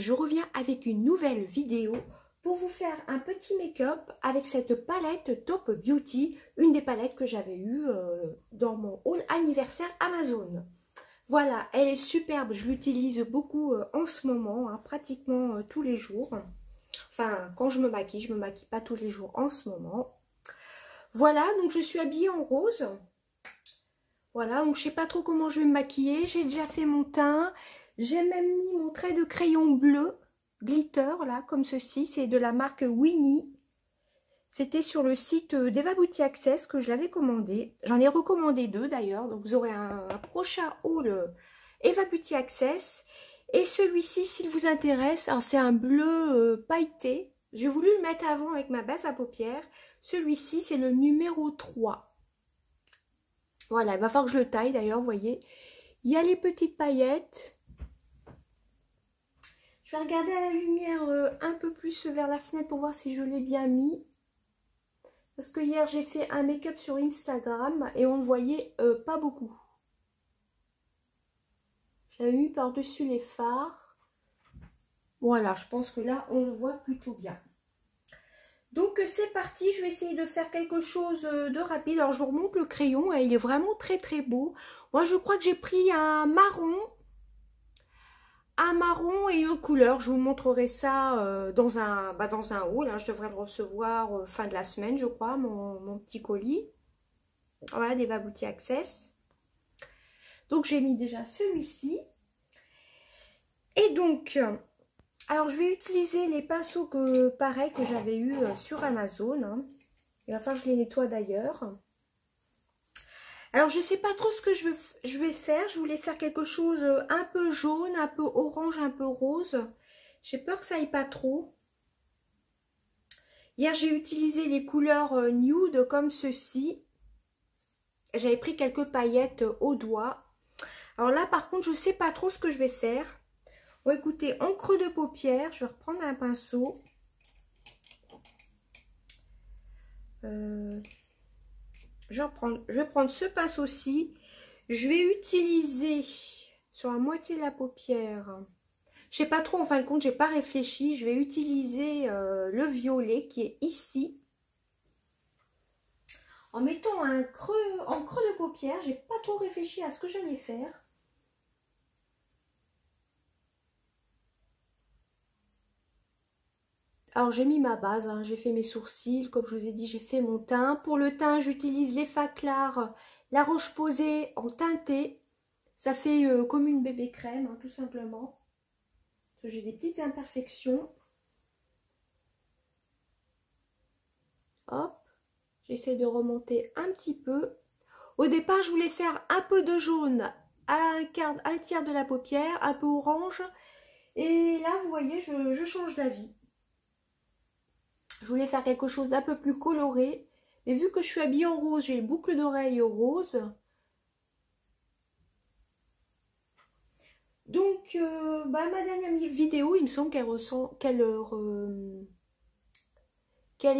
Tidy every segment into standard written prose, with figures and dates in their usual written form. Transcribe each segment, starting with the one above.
je reviens avec une nouvelle vidéo pour vous faire un petit make-up avec cette palette Top Beauty, une des palettes que j'avais eues dans mon haul anniversaire Amazon. Voilà, elle est superbe, je l'utilise beaucoup en ce moment, hein, pratiquement tous les jours. Enfin, quand je me maquille pas tous les jours en ce moment. Voilà, donc je suis habillée en rose. Voilà, donc je sais pas trop comment je vais me maquiller. J'ai déjà fait mon teint. J'ai même mis mon trait de crayon bleu, glitter, là, comme ceci. C'est de la marque Winnie. C'était sur le site d'Eva Beauty Access que je l'avais commandé. J'en ai recommandé deux d'ailleurs. Donc vous aurez un prochain haul Eva Beauty Access. Et celui-ci, s'il vous intéresse, c'est un bleu pailleté. J'ai voulu le mettre avant avec ma base à paupières. Celui-ci, c'est le numéro 3. Voilà, il va falloir que je le taille d'ailleurs, vous voyez. Il y a les petites paillettes. Je vais regarder à la lumière un peu plus vers la fenêtre pour voir si je l'ai bien mis. Parce que hier, j'ai fait un make-up sur Instagram et on ne voyait pas beaucoup. J'avais mis par-dessus les fards. Voilà, je pense que là, on le voit plutôt bien. Donc c'est parti, je vais essayer de faire quelque chose de rapide. Alors je vous remonte le crayon, il est vraiment très très beau. Moi je crois que j'ai pris un marron et une couleur. Je vous montrerai ça dans un haul. Hein. Je devrais le recevoir fin de la semaine je crois, mon petit colis. Voilà, d'Eva Beauty Access. Donc j'ai mis déjà celui-ci. Et donc... alors, je vais utiliser les pinceaux pareil que j'avais eu sur Amazon. Hein. Il va falloir que je les nettoie d'ailleurs. Alors, je ne sais pas trop ce que je vais faire. Je voulais faire quelque chose un peu jaune, un peu orange, un peu rose. J'ai peur que ça aille pas trop. Hier, j'ai utilisé les couleurs nude comme ceci. J'avais pris quelques paillettes au doigt. Alors là, par contre, je ne sais pas trop ce que je vais faire. Bon, écoutez, en creux de paupière, je vais reprendre un pinceau. Je vais prendre ce pinceau-ci. Je vais utiliser sur la moitié de la paupière. Je sais pas trop, en fin de compte, j'ai pas réfléchi. Je vais utiliser le violet qui est ici. En mettant un creux, en creux de paupière, j'ai pas trop réfléchi à ce que j'allais faire. Alors j'ai mis ma base, hein, j'ai fait mes sourcils, comme je vous ai dit, j'ai fait mon teint. Pour le teint, j'utilise les Faclar, la Roche-Posay en teinté. Ça fait comme une bébé crème, hein, tout simplement. J'ai des petites imperfections. Hop, j'essaie de remonter un petit peu. Au départ, je voulais faire un peu de jaune à un tiers de la paupière, un peu orange. Et là, vous voyez, je change d'avis. Je voulais faire quelque chose d'un peu plus coloré. Mais vu que je suis habillée en rose, j'ai les boucles d'oreilles roses. Donc, ma dernière vidéo, il me semble qu'elle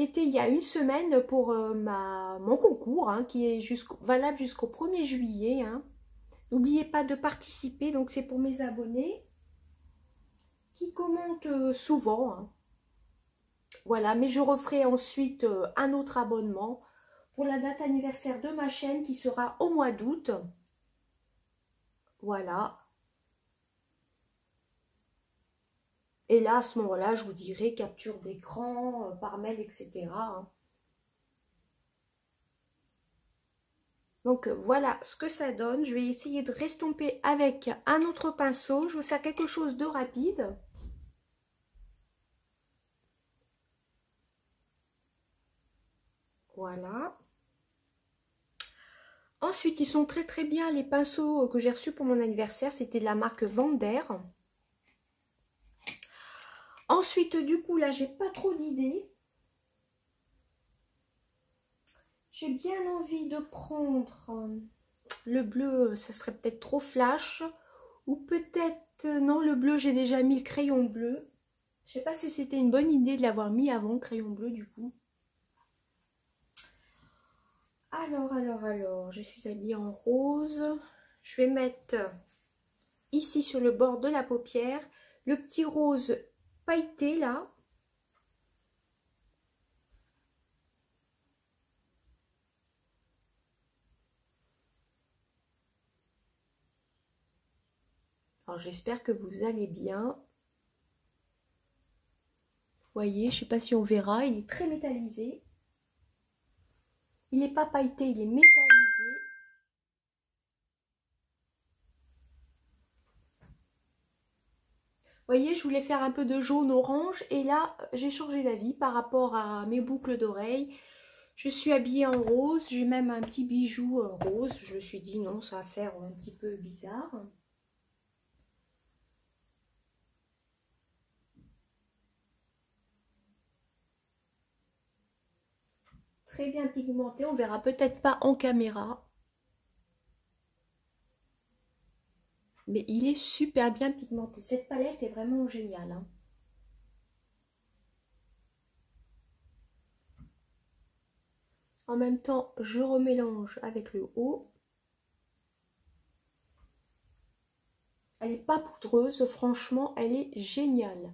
était il y a une semaine pour mon concours, hein, qui est valable jusqu'au 1er juillet. Hein. N'oubliez pas de participer, donc c'est pour mes abonnés qui commentent souvent. Hein. Voilà, mais je referai ensuite un autre abonnement pour la date anniversaire de ma chaîne qui sera au mois d'août. Voilà. Et là, à ce moment-là, je vous dirai capture d'écran, par mail, etc. Hein. Donc, voilà ce que ça donne. Je vais essayer de restomper avec un autre pinceau. Je vais faire quelque chose de rapide. Voilà. Ensuite, ils sont très très bien les pinceaux que j'ai reçus pour mon anniversaire. C'était de la marque Vander. Ensuite, du coup, là, j'ai pas trop d'idées. J'ai bien envie de prendre le bleu, ça serait peut-être trop flash. Ou peut-être, non, le bleu, j'ai déjà mis le crayon bleu. Je sais pas si c'était une bonne idée de l'avoir mis avant, le crayon bleu, du coup. Alors, je suis habillée en rose. Je vais mettre ici sur le bord de la paupière le petit rose pailleté là. Alors j'espère que vous allez bien. Vous voyez, je ne sais pas si on verra, il est très métallisé. Il n'est pas pailleté, il est métallisé. Vous voyez, je voulais faire un peu de jaune orange et là, j'ai changé d'avis par rapport à mes boucles d'oreilles. Je suis habillée en rose, j'ai même un petit bijou rose. Je me suis dit non, ça va faire un petit peu bizarre. Très bien pigmenté, on verra peut-être pas en caméra. Mais il est super bien pigmenté. Cette palette est vraiment géniale, hein. En même temps, je remélange avec le haut. Elle n'est pas poudreuse, franchement, elle est géniale.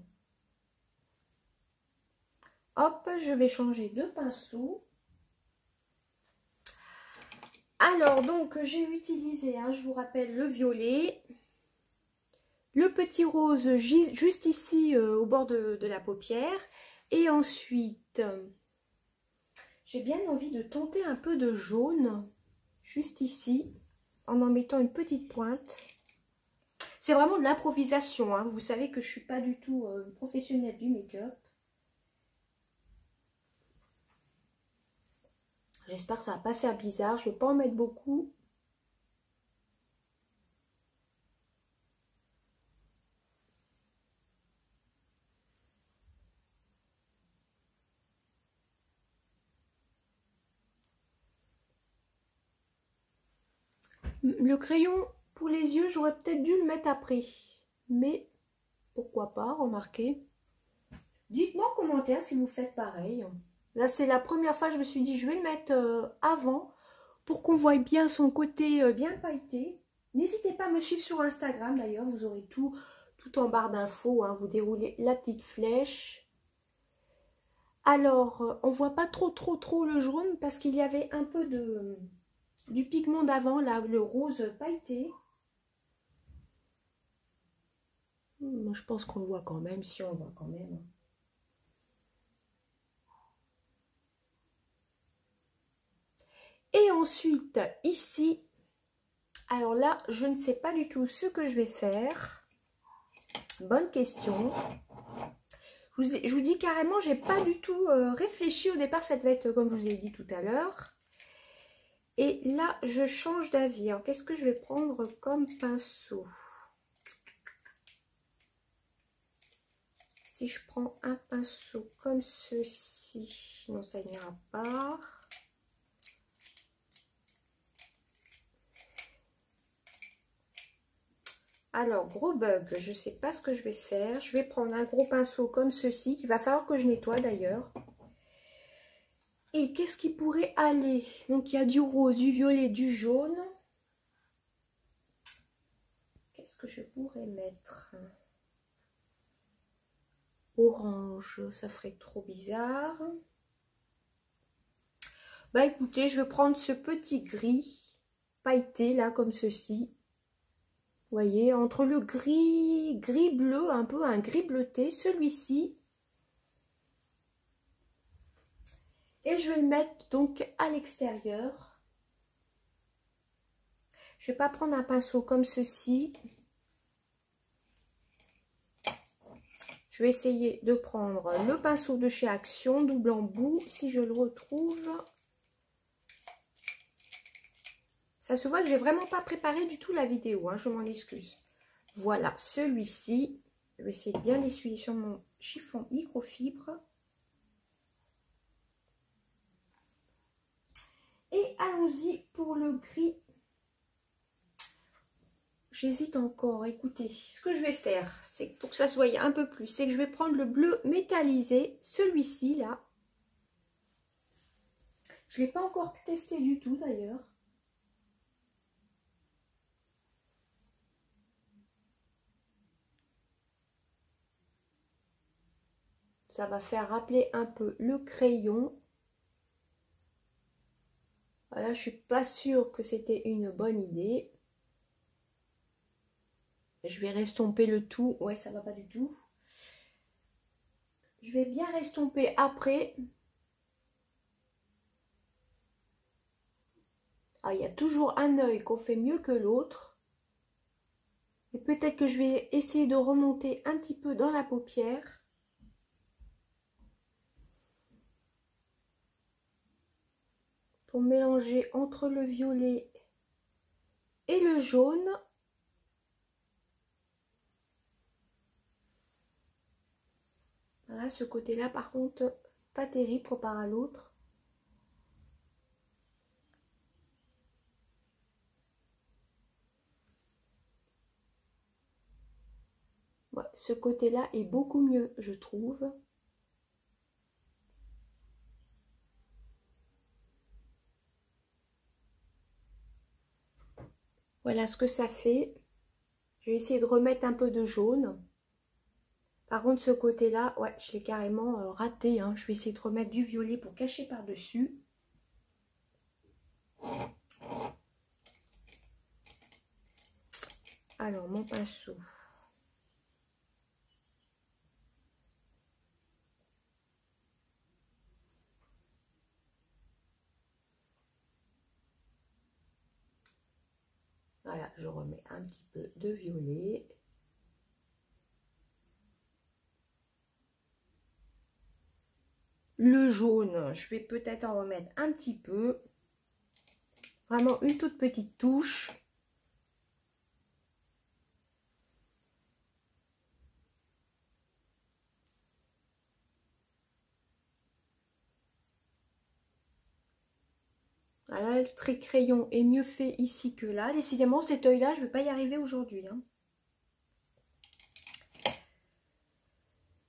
Hop, je vais changer de pinceau. Alors, donc, j'ai utilisé, hein, je vous rappelle, le violet. Le petit rose juste ici au bord de la paupière. Et ensuite, j'ai bien envie de tenter un peu de jaune, juste ici, en mettant une petite pointe. C'est vraiment de l'improvisation, hein. Vous savez que je ne suis pas du tout professionnelle du make-up. J'espère que ça ne va pas faire bizarre, je ne vais pas en mettre beaucoup. Le crayon pour les yeux, j'aurais peut-être dû le mettre après. Mais pourquoi pas, remarquez. Dites-moi en commentaire si vous faites pareil. Là, c'est la première fois que je me suis dit, je vais le mettre avant pour qu'on voie bien son côté bien pailleté. N'hésitez pas à me suivre sur Instagram d'ailleurs, vous aurez tout en barre d'infos, hein. Vous déroulez la petite flèche. Alors, on voit pas trop le jaune parce qu'il y avait un peu du pigment d'avant, là, le rose pailleté. Je pense qu'on le voit quand même, si on le voit quand même. Et ensuite, ici, alors là, je ne sais pas du tout ce que je vais faire. Bonne question. Je vous dis carrément, j'ai pas du tout réfléchi. Au départ, ça devait être comme je vous ai dit tout à l'heure. Et là, je change d'avis. Alors, qu'est-ce que je vais prendre comme pinceau? Si je prends un pinceau comme ceci, non, ça n'ira pas. Alors, gros bug, je ne sais pas ce que je vais faire. Je vais prendre un gros pinceau comme ceci, qu'il va falloir que je nettoie d'ailleurs. Et qu'est-ce qui pourrait aller? Donc, il y a du rose, du violet, du jaune. Qu'est-ce que je pourrais mettre? Orange, ça ferait trop bizarre. Bah écoutez, je vais prendre ce petit gris pailleté là, comme ceci. Vous voyez, entre le gris bleu, un peu un gris bleuté, celui-ci. Et je vais le mettre donc à l'extérieur. Je ne vais pas prendre un pinceau comme ceci. Je vais essayer de prendre le pinceau de chez Action, double embout, si je le retrouve. Ça se voit que j'ai vraiment pas préparé du tout la vidéo, hein, je m'en excuse. Voilà, celui-ci. Je vais essayer de bien l'essuyer sur mon chiffon microfibre. Et allons-y pour le gris. J'hésite encore. Écoutez, ce que je vais faire, c'est pour que ça soit un peu plus, c'est que je vais prendre le bleu métallisé, celui-ci là. Je ne l'ai pas encore testé du tout d'ailleurs. Ça va faire rappeler un peu le crayon. Voilà, je suis pas sûre que c'était une bonne idée. Je vais restomper le tout. Ouais, ça va pas du tout. Je vais bien restomper après. Ah, il y a toujours un œil qu'on fait mieux que l'autre. Et peut-être que je vais essayer de remonter un petit peu dans la paupière. Pour mélanger entre le violet et le jaune. Voilà, ce côté-là, par contre, pas terrible comparé à l'autre. Ouais, ce côté-là est beaucoup mieux, je trouve. Voilà ce que ça fait. Je vais essayer de remettre un peu de jaune. Par contre, ce côté-là, ouais, je l'ai carrément raté. Hein. Je vais essayer de remettre du violet pour cacher par-dessus. Alors, mon pinceau. Voilà, je remets un petit peu de violet. Le jaune, je vais peut-être en remettre un petit peu. Vraiment une toute petite touche. Voilà, le trait crayon est mieux fait ici que là. Décidément, cet œil-là, je ne vais pas y arriver aujourd'hui. Hein.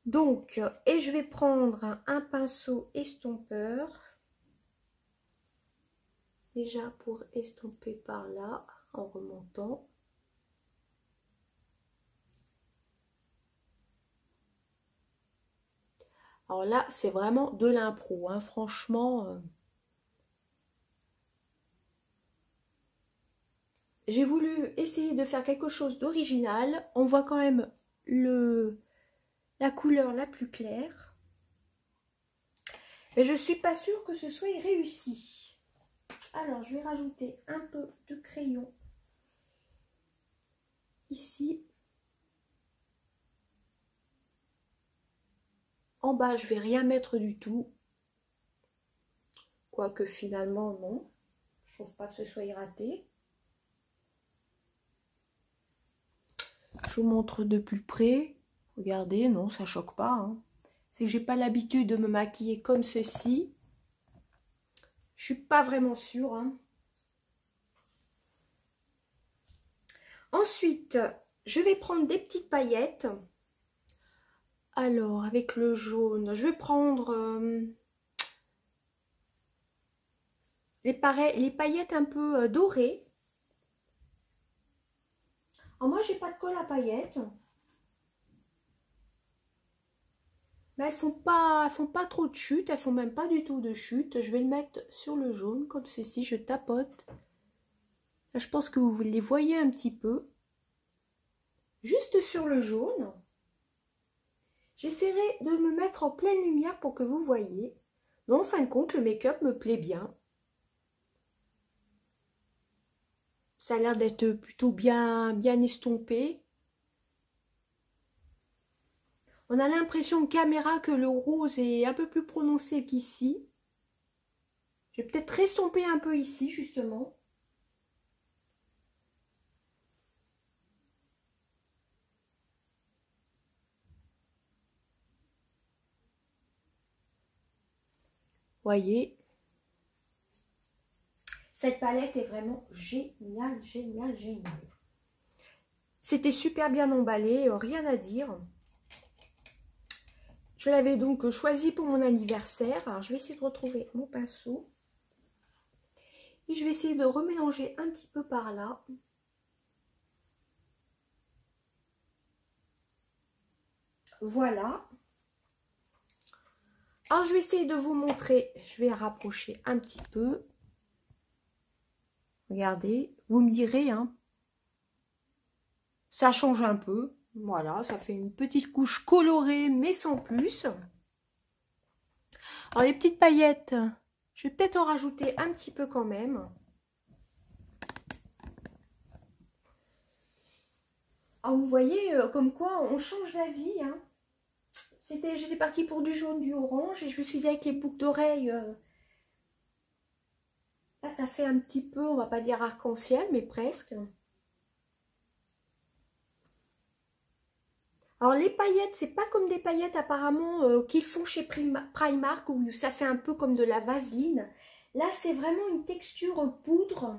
Donc, et je vais prendre un pinceau estompeur. Déjà pour estomper par là, en remontant. Alors là, c'est vraiment de l'impro, hein, franchement. J'ai voulu essayer de faire quelque chose d'original. On voit quand même la couleur la plus claire. Mais je ne suis pas sûre que ce soit réussi. Alors, je vais rajouter un peu de crayon ici. En bas, je ne vais rien mettre du tout. Quoique finalement, non. Je ne trouve pas que ce soit raté. Je vous montre de plus près. Regardez, non, ça choque pas. Hein. C'est que j'ai pas l'habitude de me maquiller comme ceci. Je suis pas vraiment sûre. Hein. Ensuite, je vais prendre des petites paillettes. Alors, avec le jaune, je vais prendre les paillettes un peu dorées. Alors moi, j'ai pas de colle à paillettes. Mais elles font pas trop de chute, elles font même pas du tout de chute. Je vais le mettre sur le jaune, comme ceci, je tapote. Là, je pense que vous les voyez un petit peu. Juste sur le jaune. J'essaierai de me mettre en pleine lumière pour que vous voyez. Mais en fin de compte, le make-up me plaît bien. Ça a l'air d'être plutôt bien estompé. On a l'impression de caméra que le rose est un peu plus prononcé qu'ici. Je vais peut-être restomper un peu ici, justement. Voyez. Cette palette est vraiment géniale, géniale, géniale. C'était super bien emballé, rien à dire. Je l'avais donc choisi pour mon anniversaire. Alors, je vais essayer de retrouver mon pinceau. Et je vais essayer de remélanger un petit peu par là. Voilà. Alors, je vais essayer de vous montrer. Je vais rapprocher un petit peu. Regardez, vous me direz, hein. Ça change un peu. Voilà, ça fait une petite couche colorée, mais sans plus. Alors, les petites paillettes, je vais peut-être en rajouter un petit peu quand même. Alors, vous voyez, comme quoi on change d'avis, hein. J'étais partie pour du jaune, du orange, et je me suis dit avec les boucles d'oreilles, là ça fait un petit peu, on va pas dire arc-en-ciel, mais presque. Alors les paillettes, c'est pas comme des paillettes apparemment qu'ils font chez Primark, où ça fait un peu comme de la vaseline. Là c'est vraiment une texture poudre,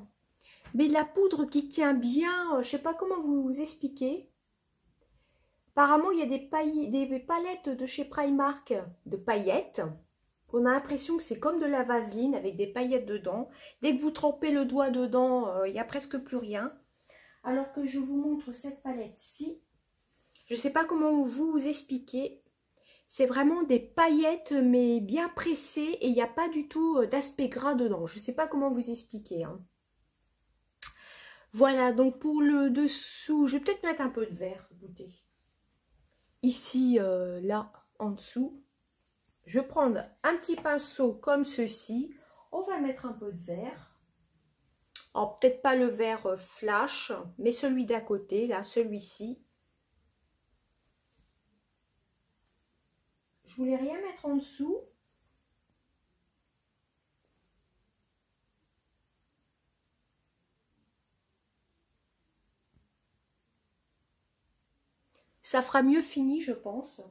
mais de la poudre qui tient bien, je sais pas comment vous expliquer. Apparemment, il y a des palettes de chez Primark de paillettes. On a l'impression que c'est comme de la vaseline avec des paillettes dedans. Dès que vous trempez le doigt dedans, il n'y a presque plus rien. Alors que je vous montre cette palette-ci. Je ne sais pas comment vous expliquer. C'est vraiment des paillettes, mais bien pressées. Et il n'y a pas du tout d'aspect gras dedans. Je ne sais pas comment vous expliquer, hein. Voilà, donc pour le dessous, je vais peut-être mettre un peu de vert. Écoutez. Ici, là, en dessous, je vais prendre un petit pinceau comme ceci. On va mettre un peu de vert. Alors, peut-être pas le vert flash, mais celui d'à côté, là, celui-ci. Je voulais rien mettre en dessous. Ça fera mieux fini, je pense.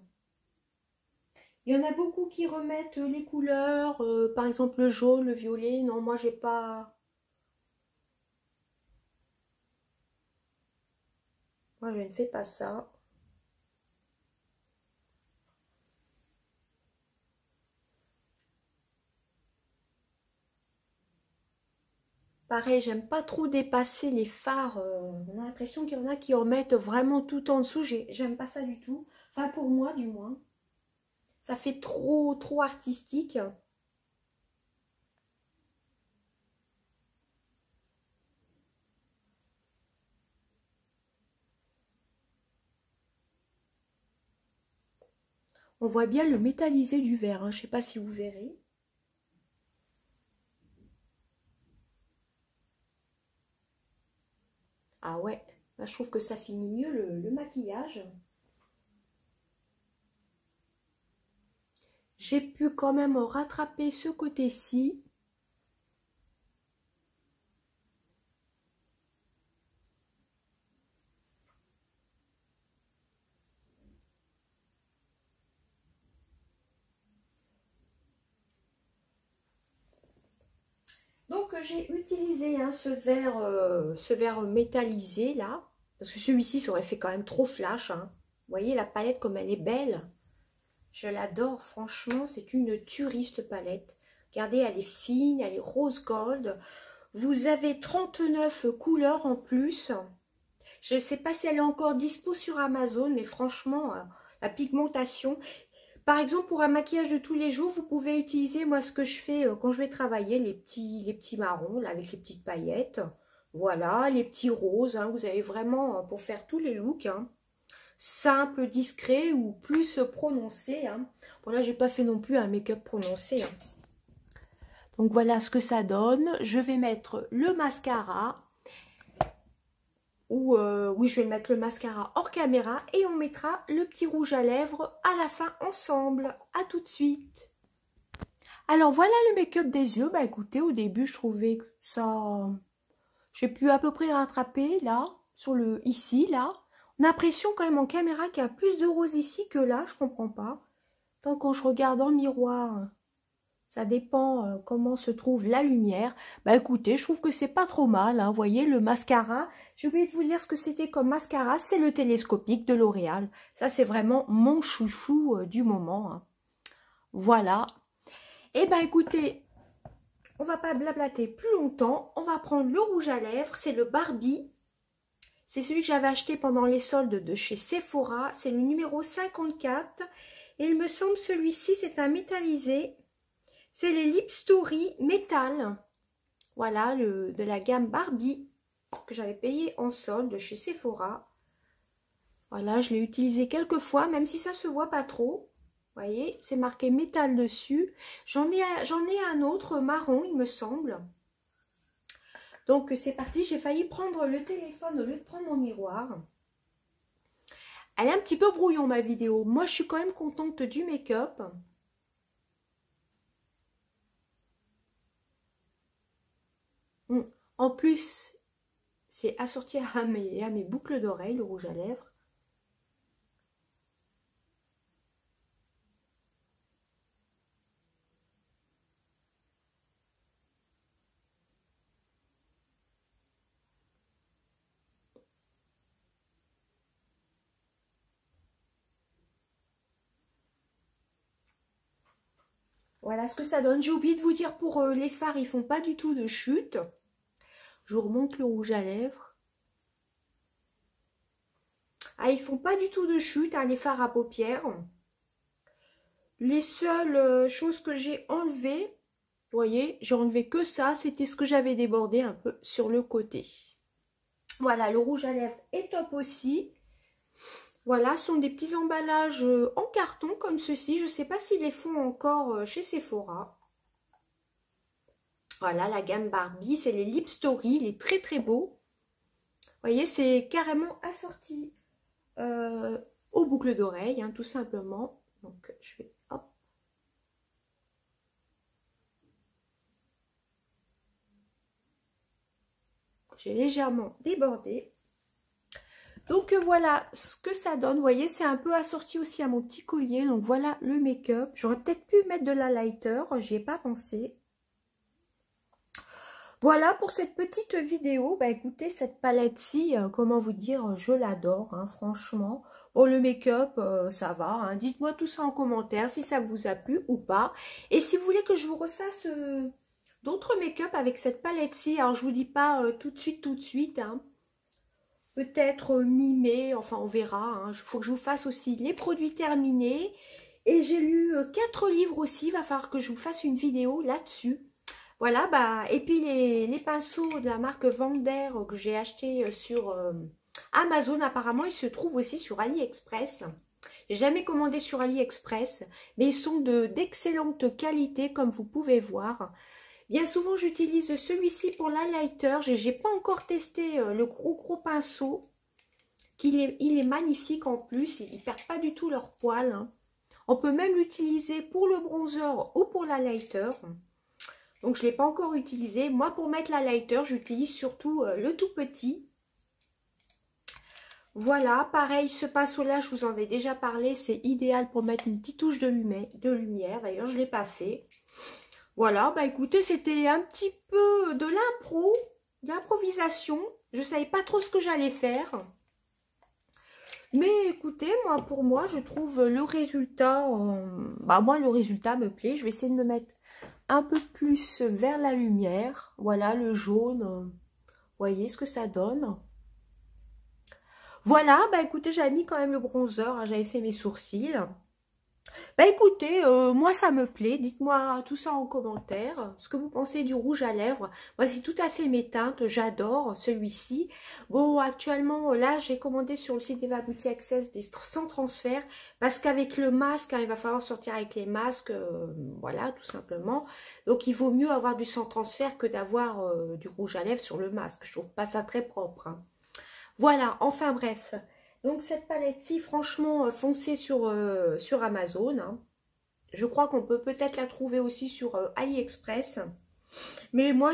Il y en a beaucoup qui remettent les couleurs, par exemple le jaune, le violet. Non, moi, j'ai pas... Moi, je ne fais pas ça. Pareil, j'aime pas trop dépasser les fards. On a l'impression qu'il y en a qui en mettent vraiment tout en dessous. J'aime pas ça du tout. Enfin, pour moi, du moins. Ça fait trop artistique. On voit bien le métallisé du verre, hein. Je ne sais pas si vous verrez. Ah ouais, là, je trouve que ça finit mieux le maquillage. J'ai pu quand même rattraper ce côté-ci. Donc j'ai utilisé hein, ce verre métallisé là. Parce que celui-ci, ça aurait fait quand même trop flash. Hein. Vous voyez la palette comme elle est belle. Je l'adore, franchement, c'est une tuerie cette palette. Regardez, elle est fine, elle est rose gold. Vous avez 39 couleurs en plus. Je ne sais pas si elle est encore dispo sur Amazon, mais franchement, la pigmentation... Par exemple, pour un maquillage de tous les jours, vous pouvez utiliser, moi, ce que je fais quand je vais travailler, les petits marrons, là, avec les petites paillettes. Voilà, les petits roses, hein, vous avez vraiment pour faire tous les looks. Hein. Simple, discret ou plus prononcé. Hein. Bon, là, j'ai pas fait non plus un make-up prononcé. Hein. Donc, voilà ce que ça donne. Je vais mettre le mascara. Oui, je vais mettre le mascara hors caméra et on mettra le petit rouge à lèvres à la fin ensemble. À tout de suite. Alors voilà le make-up des yeux. Bah écoutez, au début je trouvais que ça... J'ai pu à peu près rattraper là, ici, là. On a l'impression quand même en caméra qu'il y a plus de rose ici que là, je comprends pas. Tant quand je regarde dans le miroir... Ça dépend comment se trouve la lumière. Bah écoutez, je trouve que c'est pas trop mal. Hein. Vous voyez, le mascara. J'ai oublié de vous dire ce que c'était comme mascara. C'est le télescopique de L'Oréal. Ça, c'est vraiment mon chouchou du moment. Hein. Voilà. Et bah écoutez, on va pas blablater plus longtemps. On va prendre le rouge à lèvres. C'est le Barbie. C'est celui que j'avais acheté pendant les soldes de chez Sephora. C'est le numéro 54. Et il me semble celui-ci, c'est un métallisé. C'est les Lip Story Métal. Voilà, de la gamme Barbie que j'avais payé en solde chez Sephora. Voilà, je l'ai utilisé quelques fois, même si ça se voit pas trop. Vous voyez, c'est marqué métal dessus. J'en ai un autre marron, il me semble. Donc, c'est parti. J'ai failli prendre le téléphone au lieu de prendre mon miroir. Elle est un petit peu brouillon, ma vidéo. Moi, je suis quand même contente du make-up. En plus, c'est assorti à mes boucles d'oreilles, le rouge à lèvres. Voilà ce que ça donne. J'ai oublié de vous dire pour les fards, ils font pas du tout de chute. Je vous remonte le rouge à lèvres. Ah, ils font pas du tout de chute, hein, les fards à paupières. Les seules choses que j'ai enlevées, vous voyez, j'ai enlevé que ça. C'était ce que j'avais débordé un peu sur le côté. Voilà, le rouge à lèvres est top aussi. Voilà, ce sont des petits emballages en carton comme ceci. Je ne sais pas s'ils les font encore chez Sephora. Voilà, la gamme Barbie, c'est les Lip Story. Il est très très beau. Vous voyez, c'est carrément assorti aux boucles d'oreilles, hein, tout simplement. Donc, je vais... Hop. J'ai légèrement débordé. Donc voilà ce que ça donne, vous voyez, c'est un peu assorti aussi à mon petit collier. Donc voilà le make-up. J'aurais peut-être pu mettre de l'highlighter, j'y ai pas pensé. Voilà pour cette petite vidéo. Bah écoutez, cette palette-ci, comment vous dire, je l'adore, hein, franchement. Bon, le make-up, ça va. Hein. Dites-moi tout ça en commentaire si ça vous a plu ou pas. Et si vous voulez que je vous refasse d'autres make-up avec cette palette-ci, alors je vous dis pas tout de suite, hein. Peut-être mi-mai, enfin on verra. Il faut que je vous fasse aussi les produits terminés. Et j'ai lu 4 livres aussi, il va falloir que je vous fasse une vidéo là-dessus. Voilà, bah, et puis les pinceaux de la marque Vander que j'ai acheté sur Amazon, apparemment ils se trouvent aussi sur AliExpress. J'ai jamais commandé sur AliExpress, mais ils sont d'excellente qualité comme vous pouvez voir. Bien souvent, j'utilise celui-ci pour l'highlighter. Je n'ai pas encore testé le gros pinceau. Il est magnifique en plus. Ils ne perdent pas du tout leur poil. Hein. On peut même l'utiliser pour le bronzer ou pour l'highlighter. Donc, je ne l'ai pas encore utilisé. Moi, pour mettre l'highlighter, j'utilise surtout le tout petit. Voilà, pareil, ce pinceau-là, je vous en ai déjà parlé. C'est idéal pour mettre une petite touche de lumière. D'ailleurs, je ne l'ai pas fait. Voilà, bah écoutez, c'était un petit peu de l'impro, de l'improvisation. Je ne savais pas trop ce que j'allais faire. Mais écoutez, pour moi, je trouve le résultat, moi le résultat me plaît. Je vais essayer de me mettre un peu plus vers la lumière. Voilà, le jaune, vous voyez ce que ça donne. Voilà, bah écoutez, j'avais mis quand même le bronzer, hein, j'avais fait mes sourcils. Bah écoutez, moi ça me plaît, dites-moi tout ça en commentaire, ce que vous pensez du rouge à lèvres. Moi c'est tout à fait mes teintes, j'adore celui-ci. Bon actuellement là j'ai commandé sur le site d'Eva Beauty Access des sans transfert, parce qu'avec le masque, hein, il va falloir sortir avec les masques, voilà tout simplement. Donc il vaut mieux avoir du sans transfert que d'avoir du rouge à lèvres sur le masque, je trouve pas ça très propre. Hein. Voilà, enfin bref. Donc cette palette-ci, franchement, foncez sur Amazon. Hein. Je crois qu'on peut peut-être la trouver aussi sur AliExpress. Mais moi,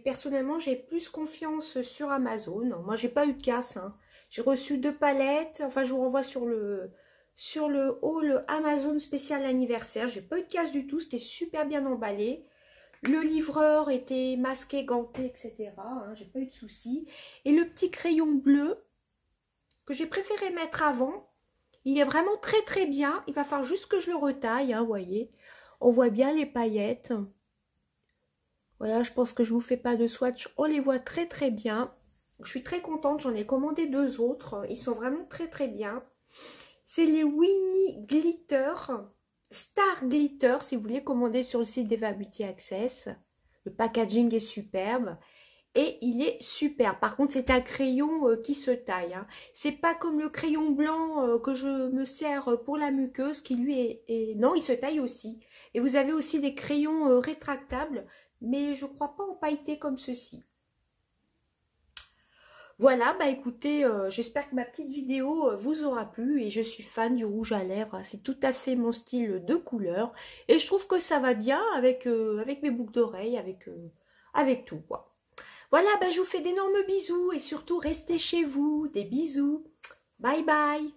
personnellement, j'ai plus confiance sur Amazon. Moi, j'ai pas eu de casse. Hein. J'ai reçu 2 palettes. Enfin, je vous renvoie sur le haul Amazon spécial anniversaire. J'ai pas eu de casse du tout. C'était super bien emballé. Le livreur était masqué, ganté, etc. Hein. J'ai pas eu de soucis. Et le petit crayon bleu que j'ai préféré mettre avant, il est vraiment très très bien. Il va falloir juste que je le retaille, hein, vous voyez. On voit bien les paillettes. Voilà, je pense que je ne vous fais pas de swatch. On les voit très très bien. Je suis très contente, j'en ai commandé 2 autres. Ils sont vraiment très très bien. C'est les Winnie Glitter, Star Glitter, si vous voulez commander sur le site d'Eva Beauty Access. Le packaging est superbe. Et il est super. Par contre, c'est un crayon qui se taille. Hein. C'est pas comme le crayon blanc que je me sers pour la muqueuse, qui lui est... Non, il se taille aussi. Et vous avez aussi des crayons rétractables, mais je crois pas en pailleté comme ceci. Voilà, bah écoutez, j'espère que ma petite vidéo vous aura plu. Et je suis fan du rouge à lèvres. C'est tout à fait mon style de couleur. Et je trouve que ça va bien avec, avec mes boucles d'oreilles, avec tout, quoi. Voilà, bah, je vous fais d'énormes bisous et surtout restez chez vous. Des bisous. Bye bye.